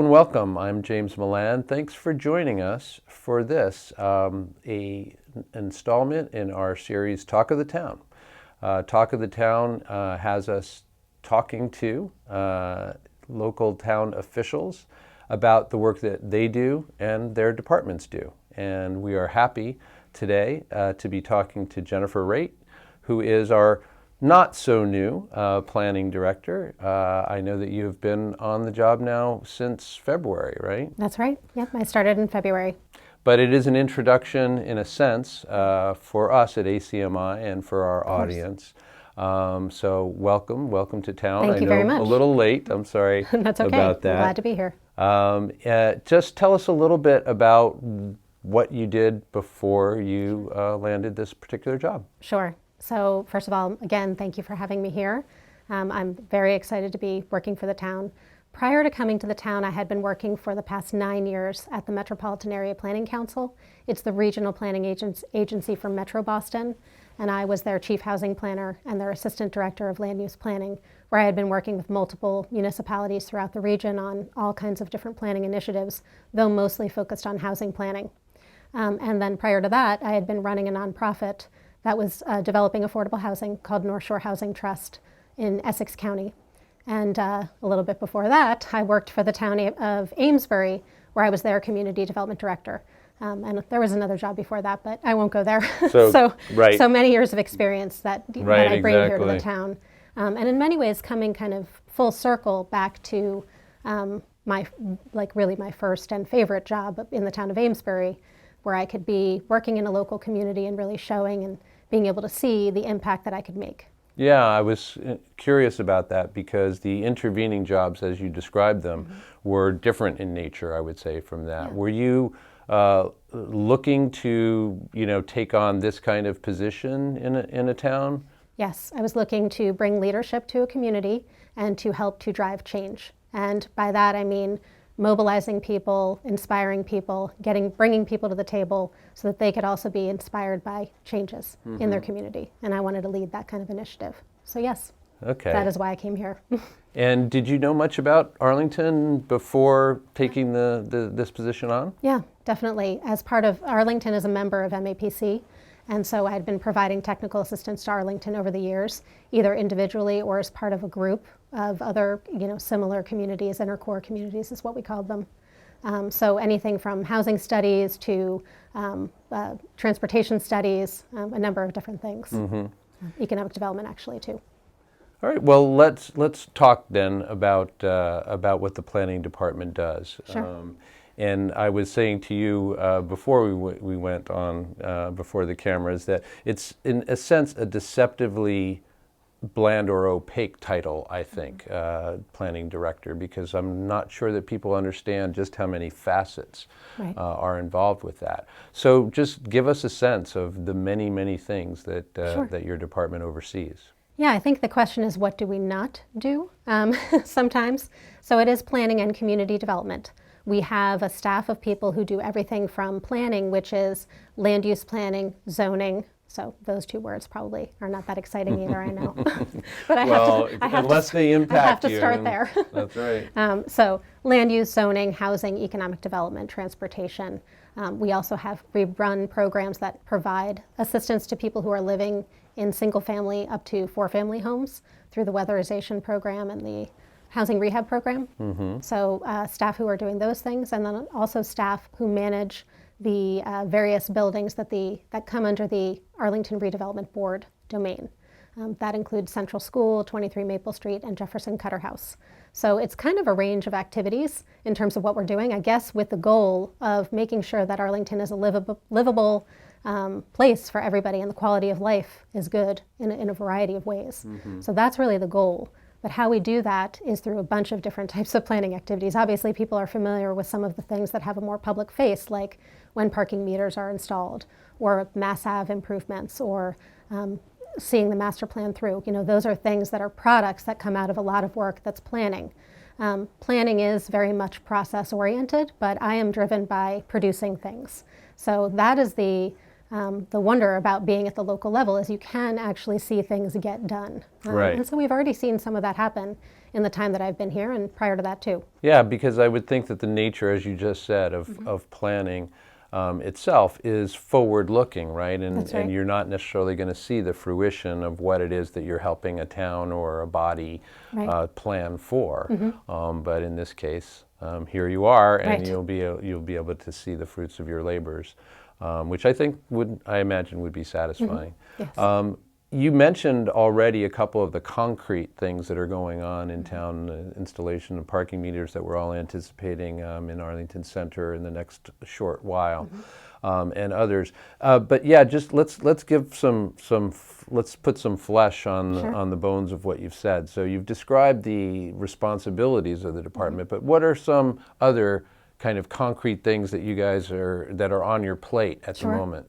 and welcome. I'm James Milan. Thanks for joining us for this, a installment in our series Talk of the Town. Talk of the Town has us talking to local town officials about the work that they do and their departments do. And we are happy today to be talking to Jennifer Raitt, who is our not so new planning director. I know that you've been on the job now since February, right? That's right. Yep, I started in February. But it is an introduction, in a sense, for us at ACMI and for our audience. So welcome to town. Thank you very much. A little late. I'm sorry That's okay. about that. I'm glad to be here. Just tell us a little bit about what you did before you landed this particular job. Sure. So first of all, again, thank you for having me here. I'm very excited to be working for the town. Prior to coming to the town, I had been working for the past 9 years at the Metropolitan Area Planning Council. It's the regional planning agency for Metro Boston, and I was their chief housing planner and their assistant director of land use planning, where I had been working with multiple municipalities throughout the region on all kinds of different planning initiatives, though mostly focused on housing planning. And then prior to that, I had been running a nonprofit that was developing affordable housing called North Shore Housing Trust in Essex County. And a little bit before that, I worked for the town of Amesbury, where I was their community development director. And there was another job before that, but I won't go there. So many years of experience that I bring here to the town. And in many ways, coming kind of full circle back to my first and favorite job in the town of Amesbury, where I could be working in a local community and really showing and being able to see the impact that I could make. Yeah, I was curious about that because the intervening jobs, as you described them, were different in nature, I would say, from that. Yeah. Were you looking to, take on this kind of position in a town? Yes, I was looking to bring leadership to a community and to help to drive change. And by that I mean mobilizing people, inspiring people, bringing people to the table so that they could also be inspired by changes in their community. And I wanted to lead that kind of initiative. So yes, that is why I came here. And did you know much about Arlington before taking this position on? Yeah, definitely. As part of, Arlington is a member of MAPC. And so I had been providing technical assistance to Arlington over the years, either individually or as part of a group of other, similar communities, intercore communities is what we called them. So anything from housing studies to transportation studies, a number of different things. Economic development, actually, too. All right. Well, let's talk then about what the planning department does. Sure. And I was saying to you before we went on before the cameras that it's, in a sense, a deceptively bland or opaque title, I think, planning director, because I'm not sure that people understand just how many facets are involved with that. So just give us a sense of the many, many things that, that your department oversees. Yeah, I think the question is, what do we not do sometimes? So it is planning and community development. We have a staff of people who do everything from planning, which is land use planning, zoning. So those two words probably are not that exciting either, I know. But I have to start there. That's right. So land use, zoning, housing, economic development, transportation. We also run programs that provide assistance to people who are living in single family up to 4-family homes through the weatherization program and the housing rehab program. So staff who are doing those things, and then also staff who manage the various buildings that come under the Arlington Redevelopment Board domain. That includes Central School, 23 Maple Street, and Jefferson Cutter House. So it's kind of a range of activities in terms of what we're doing, I guess, with the goal of making sure that Arlington is a livable place for everybody, and the quality of life is good in a variety of ways. So that's really the goal. But how we do that is through a bunch of different types of planning activities. Obviously, people are familiar with some of the things that have a more public face, like when parking meters are installed, or Mass Ave improvements, or seeing the master plan through. Those are things that are products that come out of a lot of work that's planning. Planning is very much process-oriented, but I am driven by producing things. So that is the the wonder about being at the local level is you can actually see things get done. Right. And so we've already seen some of that happen in the time that I've been here and prior to that too. Yeah, because I would think that the nature, as you just said, of planning itself is forward-looking, right? That's right. And you're not necessarily going to see the fruition of what it is that you're helping a town or a body Right. plan for. But in this case, here you are, and Right. you'll be able to see the fruits of your labors, which I think I imagine would be satisfying. Yes. You mentioned already a couple of the concrete things that are going on in town, installation of parking meters that we're all anticipating in Arlington Center in the next short while, and others. But yeah, just let's give let's put some flesh on Sure. on the bones of what you've said. So you've described the responsibilities of the department, but what are some other kind of concrete things that you guys that are on your plate at Sure. the moment?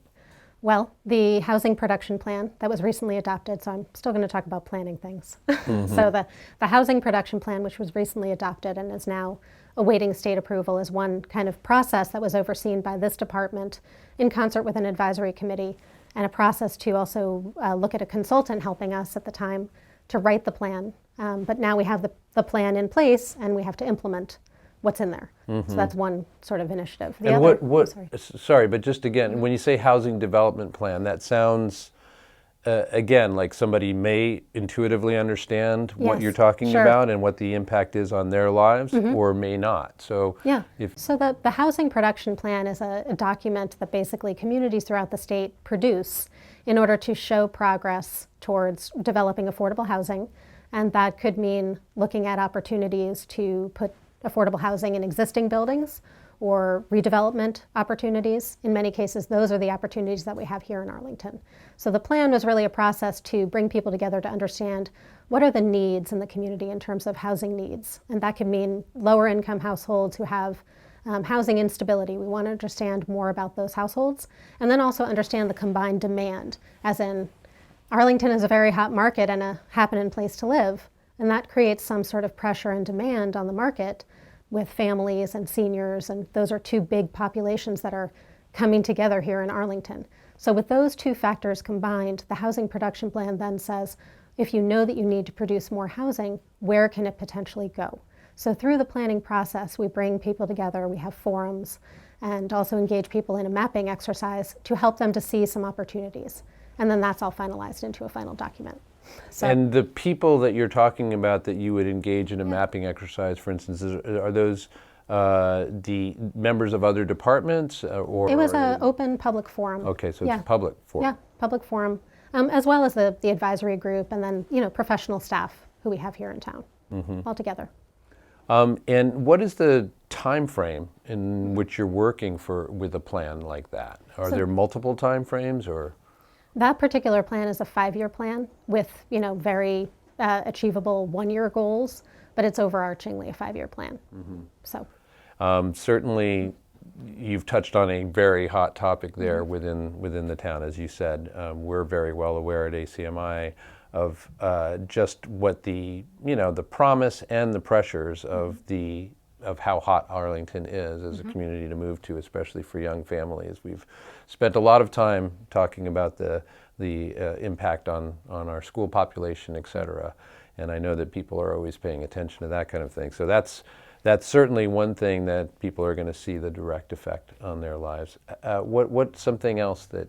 Well, the housing production plan that was recently adopted, so I'm still going to talk about planning things. So the housing production plan, which was recently adopted and is now awaiting state approval, is one kind of process that was overseen by this department in concert with an advisory committee, and a process to also look at a consultant helping us at the time to write the plan. But now we have the plan in place and we have to implement what's in there. So that's one sort of initiative. The And sorry. sorry, but just again, when you say housing development plan, that sounds, again, like somebody may intuitively understand what Yes, you're talking sure. about and what the impact is on their lives, or may not. So Yeah. if So the housing production plan is a document that basically communities throughout the state produce in order to show progress towards developing affordable housing. And that could mean looking at opportunities to put affordable housing in existing buildings or redevelopment opportunities. In many cases, those are the opportunities that we have here in Arlington. So the plan was really a process to bring people together to understand what are the needs in the community in terms of housing needs. And that could mean lower income households who have housing instability. We want to understand more about those households, and then also understand the combined demand, as in Arlington is a very hot market and a happening place to live. And that creates some sort of pressure and demand on the market with families and seniors, and those are two big populations that are coming together here in Arlington. So with those two factors combined, the housing production plan then says, if you know that you need to produce more housing, where can it potentially go? So through the planning process, we bring people together, we have forums, and also engage people in a mapping exercise to help them to see some opportunities. And then that's all finalized into a final document. So, and the people that you're talking about that you would engage in a mapping exercise, for instance, are those the members of other departments, or it was an open public forum. Okay, so Yeah. it's a public forum. Yeah, public forum, as well as the advisory group, and then professional staff who we have here in town, all together. And what is the time frame in which you're working with a plan like that? Are there multiple time frames, or? That particular plan is a 5-year plan with very achievable 1-year goals, but it's overarchingly a 5-year plan. So Certainly, you've touched on a very hot topic there within the town, as you said. We're very well aware at ACMI of just what the promise and the pressures of how hot Arlington is as a community to move to, especially for young families. We've spent a lot of time talking about the impact on our school population, et cetera. And I know that people are always paying attention to that kind of thing. So that's certainly one thing that people are going to see the direct effect on their lives. What's something else that?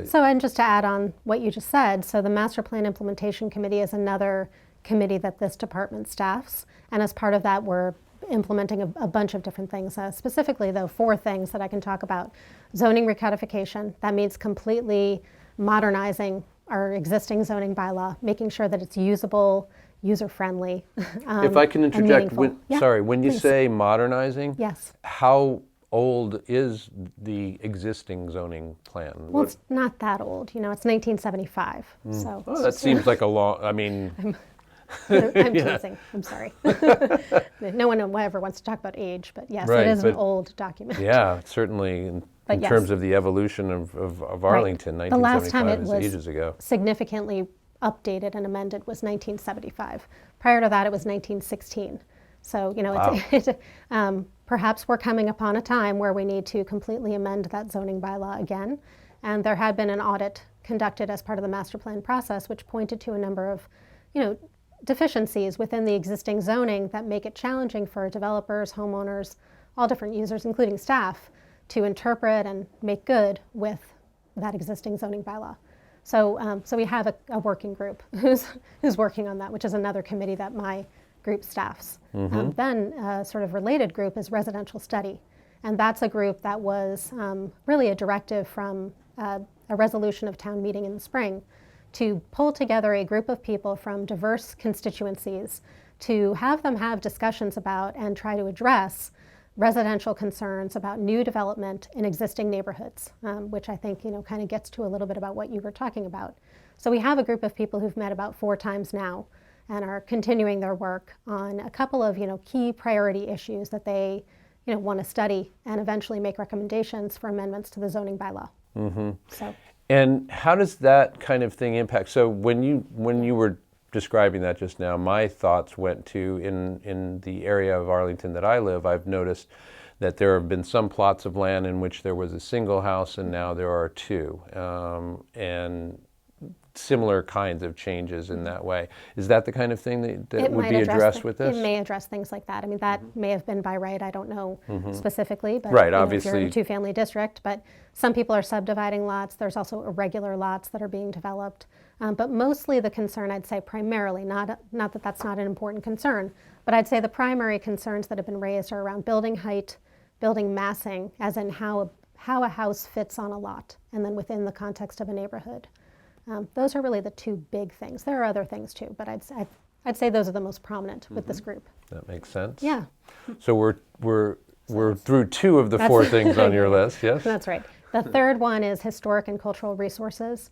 So, and just to add on what you just said, so the Master Plan Implementation Committee is another committee that this department staffs, and as part of that, we're implementing a bunch of different things. Specifically, though, 4 things that I can talk about: zoning recodification. That means completely modernizing our existing zoning bylaw, making sure that it's usable, user-friendly. If I can interject, when you please. say modernizing, Yes. how old is the existing zoning plan? Well, it's not that old. It's 1975. So Well, that seems like a long. I mean, I'm teasing. I'm sorry. No one ever wants to talk about age, but yes, Right, it is an but- old document. yeah, certainly in But yes. terms of the evolution of Arlington, The last time 1975 it is was ages ago. significantly updated and amended was 1975. Prior to that, it was 1916. So, perhaps we're coming upon a time where we need to completely amend that zoning bylaw again. And there had been an audit conducted as part of the master plan process, which pointed to a number of, deficiencies within the existing zoning that make it challenging for developers, homeowners, all different users, including staff, to interpret and make good with that existing zoning bylaw. So we have a working group who's working on that, which is another committee that my group staffs. Then a sort of related group is residential study. And that's a group that was really a directive from a resolution of town meeting in the spring to pull together a group of people from diverse constituencies to have them have discussions about and try to address residential concerns about new development in existing neighborhoods, which I think kind of gets to a little bit about what you were talking about. So we have a group of people who've met about 4 times now and are continuing their work on a couple of key priority issues that they want to study and eventually make recommendations for amendments to the zoning bylaw. So. And how does that kind of thing impact? So when you were describing that just now, my thoughts went to in the area of Arlington that I live. I've noticed that there have been some plots of land in which there was a single house and now there are 2, and similar kinds of changes in that way. Is that the kind of thing that would be addressed with this? It may address things like that. I mean, that may have been by right. I don't know specifically, but right, obviously, if you're in a 2-family district, but some people are subdividing lots. There's also irregular lots that are being developed. But mostly the concern, I'd say primarily, not that that's not an important concern, but I'd say the primary concerns that have been raised are around building height, building massing, as in how a house fits on a lot, and then within the context of a neighborhood. Those are really the 2 big things. There are other things too, but I'd say those are the most prominent with this group. That makes sense. Yeah. So we're through 2 of the 4 things on your list, yes? That's right. The third one is historic and cultural resources.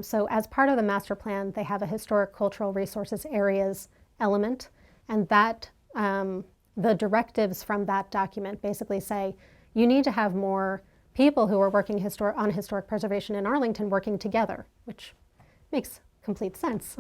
So as part of the master plan, they have a historic cultural resources areas element, and that the directives from that document basically say you need to have more people who are working on historic preservation in Arlington working together, which makes complete sense,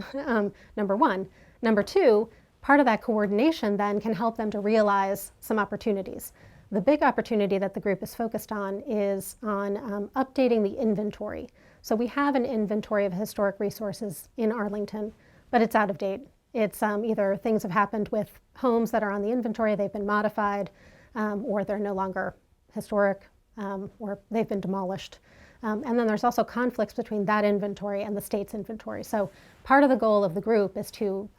number one. Number 2, part of that coordination then can help them to realize some opportunities. The big opportunity that the group is focused on is on updating the inventory. So we have an inventory of historic resources in Arlington, but it's out of date. It's either things have happened with homes that are on the inventory, they've been modified, or they're no longer historic, or they've been demolished. And then there's also conflicts between that inventory and the state's inventory. So part of the goal of the group is to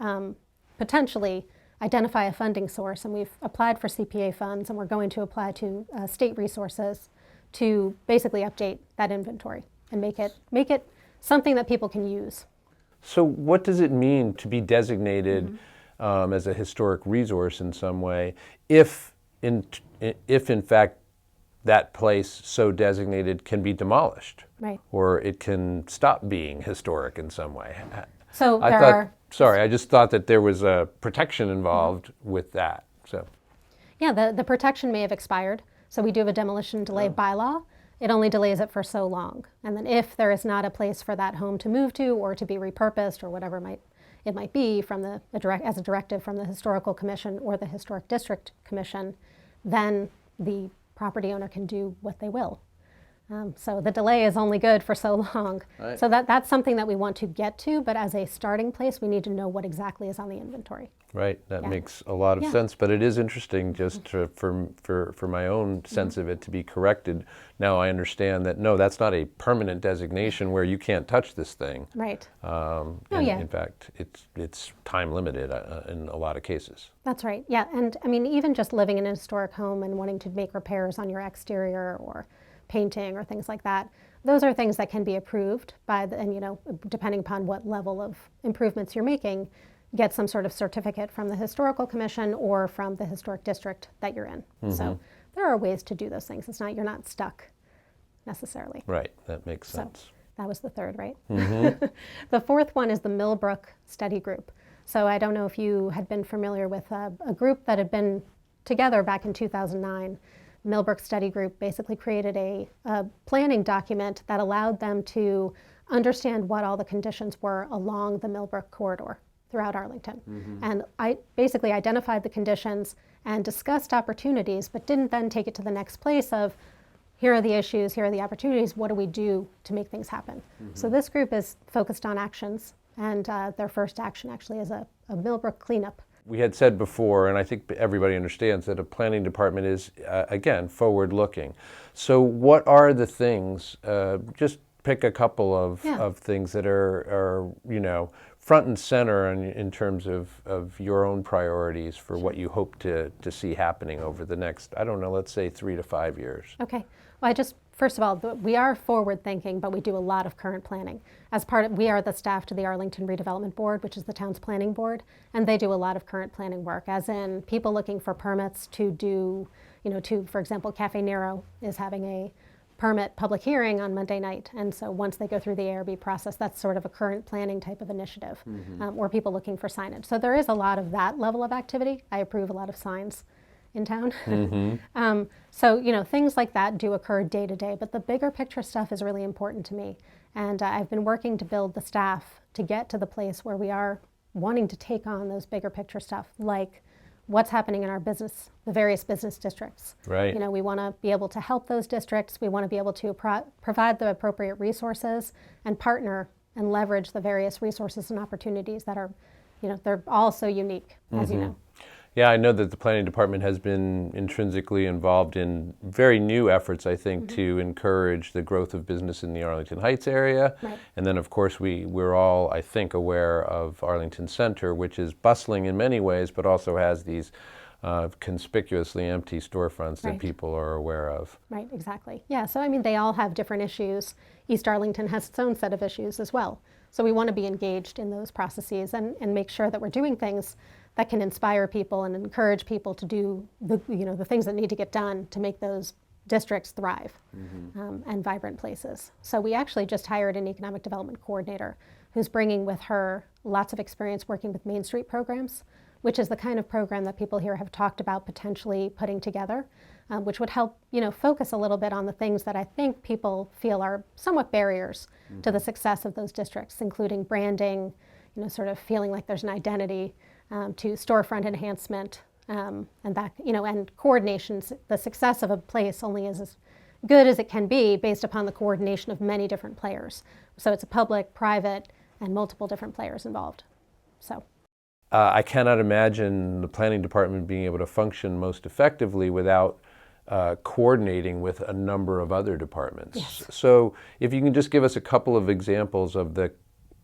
potentially identify a funding source, and we've applied for CPA funds, and we're going to apply to state resources to basically update that inventory and make it something that people can use. So what does it mean to be designated as a historic resource in some way, if in fact that place so designated can be demolished, right, or it can stop being historic in some way? So I just thought that there was a protection involved with that. So, yeah, the protection may have expired. So we do have a demolition delay bylaw. It only delays it for so long. And then if there is not a place for that home to move to or to be repurposed or whatever it might be from as a directive from the Historical Commission or the Historic District Commission, then the property owner can do what they will. So the delay is only good for so long. Right. So that's something that we want to get to, but as a starting place, we need to know what exactly is on the inventory. Right, that makes a lot of sense, but it is interesting just for my own sense of it to be corrected. Now I understand that, no, that's not a permanent designation where you can't touch this thing. Right. In fact, it's time limited in a lot of cases. That's right, yeah, and I mean, even just living in a historic home and wanting to make repairs on your exterior or painting or things like that, those are things that can be approved by and depending upon what level of improvements you're making, get some sort of certificate from the Historical Commission or from the historic district that you're in. So there are ways to do those things. You're not stuck necessarily. Right, that makes sense. So that was the third, right? The fourth one is the Millbrook study group. So I don't know if you had been familiar with a group that had been together back in 2009. Millbrook Study Group basically created a planning document that allowed them to understand what all the conditions were along the Millbrook corridor throughout Arlington. And I basically identified the conditions and discussed opportunities, but didn't then take it to the next place of, here are the issues, here are the opportunities, what do we do to make things happen? So this group is focused on actions, and their first action actually is a Millbrook cleanup. We had said before, and I think everybody understands, that a planning department is, again, forward-looking. So what are the things, just pick a couple of things that are front and center in terms of your own priorities for what you hope to see happening over the next, I don't know, let's say 3 to 5 years. Okay. Well, first of all, we are forward thinking, but we do a lot of current planning. We are the staff to the Arlington Redevelopment Board, which is the town's planning board, and they do a lot of current planning work, as in people looking for permits to do, for example, Cafe Nero is having a permit public hearing on Monday night, and so once they go through the ARB process, that's sort of a current planning type of initiative, or people looking for signage. So there is a lot of that level of activity. I approve a lot of signs in town. So, things like that do occur day to day, but the bigger picture stuff is really important to me. And I've been working to build the staff to get to the place where we are wanting to take on those bigger picture stuff, like what's happening in our business, the various business districts. Right. We want to be able to help those districts. We want to be able to provide the appropriate resources and partner and leverage the various resources and opportunities that are, they're all so unique, as you know. Yeah, I know that the planning department has been intrinsically involved in very new efforts, I think, to encourage the growth of business in the Arlington Heights area. Right. And then, of course, we're all, I think, aware of Arlington Center, which is bustling in many ways, but also has these conspicuously empty storefronts that people are aware of. Right, exactly. Yeah, so they all have different issues. East Arlington has its own set of issues as well. So we want to be engaged in those processes and make sure that we're doing things that can inspire people and encourage people to do the things that need to get done to make those districts thrive and vibrant places. So we actually just hired an economic development coordinator who's bringing with her lots of experience working with Main Street programs, which is the kind of program that people here have talked about potentially putting together, which would help focus a little bit on the things that I think people feel are somewhat barriers to the success of those districts, including branding, sort of feeling like there's an identity, to storefront enhancement, and that, and coordination. The success of a place only is as good as it can be based upon the coordination of many different players. So it's a public, private, and multiple different players involved. So. I cannot imagine the planning department being able to function most effectively without coordinating with a number of other departments. Yes. So if you can just give us a couple of examples of the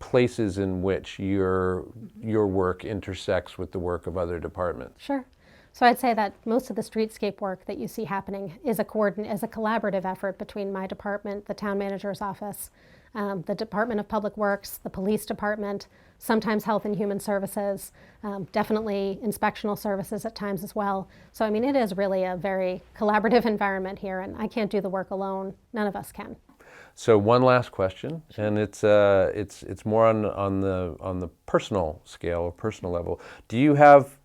places in which your work intersects with the work of other departments. Sure. So I'd say that most of the streetscape work that you see happening is a collaborative effort between my department, the town manager's office, the Department of Public Works, the police department, sometimes Health and Human Services, definitely inspectional services at times as well. So it is really a very collaborative environment here, and I can't do the work alone. None of us can. So one last question, and it's more on the personal scale or personal level. Do you have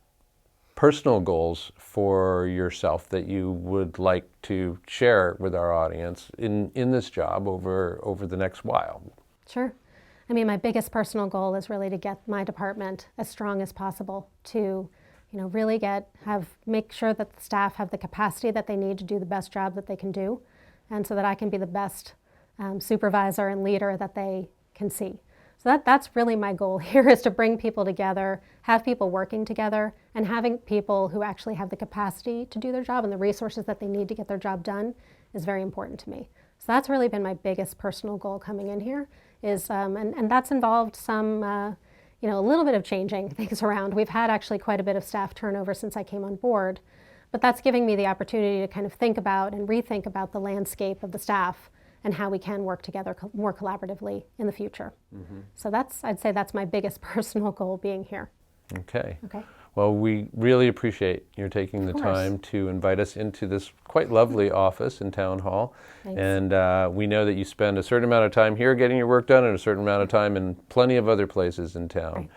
personal goals for yourself that you would like to share with our audience in this job over the next while? Sure. My biggest personal goal is really to get my department as strong as possible to, really make sure that the staff have the capacity that they need to do the best job that they can do, and so that I can be the best supervisor and leader that they can see. So that's really my goal here, is to bring people together, have people working together, and having people who actually have the capacity to do their job and the resources that they need to get their job done is very important to me. So that's really been my biggest personal goal coming in here, is and that's involved some a little bit of changing things around. We've had actually quite a bit of staff turnover since I came on board, but that's giving me the opportunity to kind of think about and rethink about the landscape of the staff and how we can work together more collaboratively in the future. So I'd say that's my biggest personal goal being here. Okay. Okay. Well, we really appreciate your taking the time to invite us into this quite lovely office in Town Hall. Thanks. And we know that you spend a certain amount of time here getting your work done and a certain amount of time in plenty of other places in town. Right.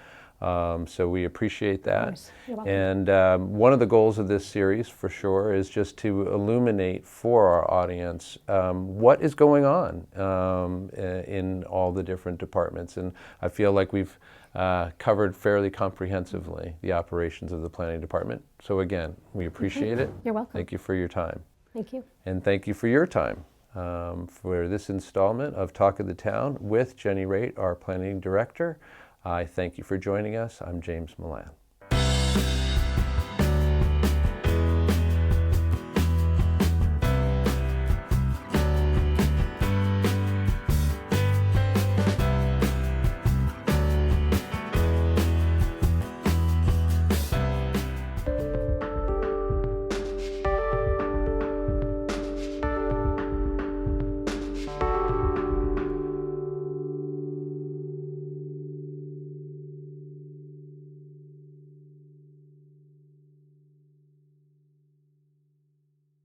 So we appreciate that. Of course. You're welcome. And one of the goals of this series, for sure, is just to illuminate for our audience what is going on in all the different departments. And I feel like we've covered fairly comprehensively the operations of the planning department. So again, we appreciate it. You're welcome. Thank you for your time. Thank you. And thank you for your time for this installment of Talk of the Town with Jenny Raitt, our Planning Director. I thank you for joining us. I'm James Milan.